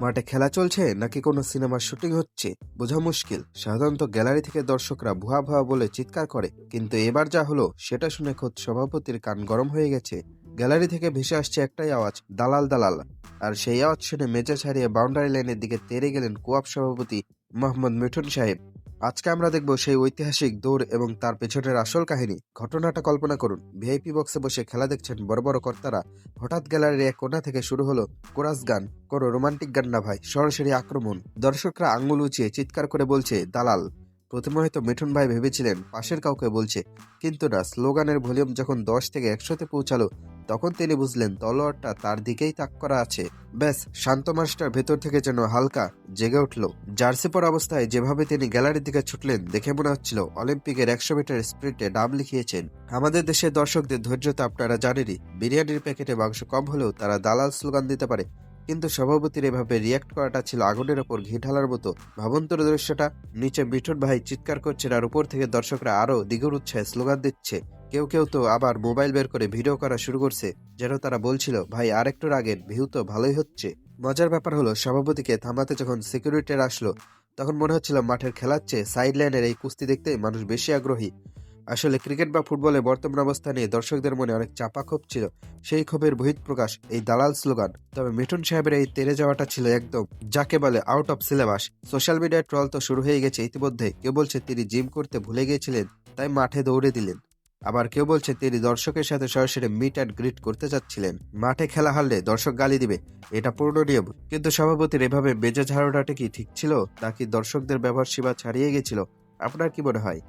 মাঠে খেলা চলছে নাকি কোনো সিনেমার শুটিং হচ্ছে বোঝা মুশকিল। সাধারণত গ্যালারি থেকে দর্শকরা ভুয়া ভুয়া বলে চিৎকার করে, কিন্তু এবার যা হলো সেটা শুনে খোদ সভাপতির কান গরম হয়ে গেছে। গ্যালারি থেকে ভেসে আসছে একটাই আওয়াজ, দালাল দালাল। আর সেই আওয়াজ শুনে মেজাজ হারিয়ে বাউন্ডারি লাইনের দিকে তেড়ে গেলেন কোয়াব সভাপতি মোহাম্মদ মিঠুন সাহেব। আজকে আমরা দেখব সেই ঐতিহাসিক দৌড় এবং তার পেছনের আসল কাহিনী। ঘটনাটা কল্পনা করুন, ভিআইপি বক্সে বসে খেলা দেখছেন বড় বড় কর্তারা। হঠাৎ গ্যালারির এক কোণা থেকে শুরু হলো কোরাস গান। কোনো রোমান্টিক গান না ভাই, সরাসরি আক্রমণ। দর্শকরা আঙ্গুল উঁচিয়ে চিৎকার করে বলছে দালাল। প্রথমে হয়তো মিঠুন ভাই ভেবেছিলেন পাশের কাউকে বলছে, কিন্তু না, স্লোগানের ভলিউম যখন 10 থেকে 100-তে পৌঁছালো তখন তিনি বুঝলেন তলোয়ারটা তার দিকেই তাক করা আছে। ব্যাস, শান্ত মাস্টার ভেতর থেকে যেন হালকা জেগে উঠল। জার্সি পরা অবস্থায় যেভাবে তিনি গ্যালারির দিকে ছুটলেন দেখে মনে হচ্ছিল অলিম্পিকের 100 মিটার স্প্রিন্টে নাম লিখিয়েছেন। আমাদের দেশের দর্শকদের ধৈর্য তো আপনারা জানেনই। বিরিয়ানির প্যাকেটে মাংস কম হলেও তারা দালাল স্লোগান দিতে পারে, কিন্তু সভাপতির এভাবে রিয়াক্ট করাটা ছিল আগুনের ওপর ঘি ঢালার মতো। ভাবুন তো দৃশ্যটা, নিচে মিঠুন ভাই চিৎকার করছেন আর উপর থেকে দর্শকরা আরো দ্বিগুণ উৎসাহে স্লোগান দিচ্ছে। কেউ কেউ তো আবার মোবাইল বের করে ভিডিও করা শুরু করছে, যেন তারা বলছিল ভাই আর একটু রাগেন, ভিউ তো ভালোই হচ্ছে। মজার ব্যাপার হলো, সভাপতিকে থামাতে যখন সিকিউরিটিরা আসলো তখন মনে হচ্ছিল মাঠের খেলার চেয়ে সাইড লাইনের এই কুস্তি দেখতে মানুষ বেশি আগ্রহী। আসলে ক্রিকেট বা ফুটবলের বর্তমান অবস্থা নিয়ে দর্শকদের মনে অনেক চাপা ক্ষোভ ছিল। সেই ক্ষোভের বহিঃপ্রকাশ এই দালাল স্লোগান। তবে মিঠুন সাহেবের এই তেড়ে যাওয়াটা ছিল একদম যাকে বলে আউট অফ সিলেবাস। সোশ্যাল মিডিয়ায় ট্রল তো শুরু হয়ে গেছে ইতিমধ্যে। কেউ বলছে তিনি জিম করতে ভুলে গিয়েছিলেন তাই মাঠে দৌড়ে দিলেন, আবার কেউ বলছে তিনি দর্শকের সাথে সরাসরি মিট অ্যান্ড গ্রিট করতে চাচ্ছিলেন। মাঠে খেলা হারলে দর্শক গালি দিবে, এটা পূর্ণ নিয়ম। কিন্তু সভাপতির এভাবে মেজাজ হারানোটা কি ঠিক ছিল, নাকি দর্শকদের ব্যবহার সীমা ছাড়িয়ে গেছিল? আপনার কি মনে হয়?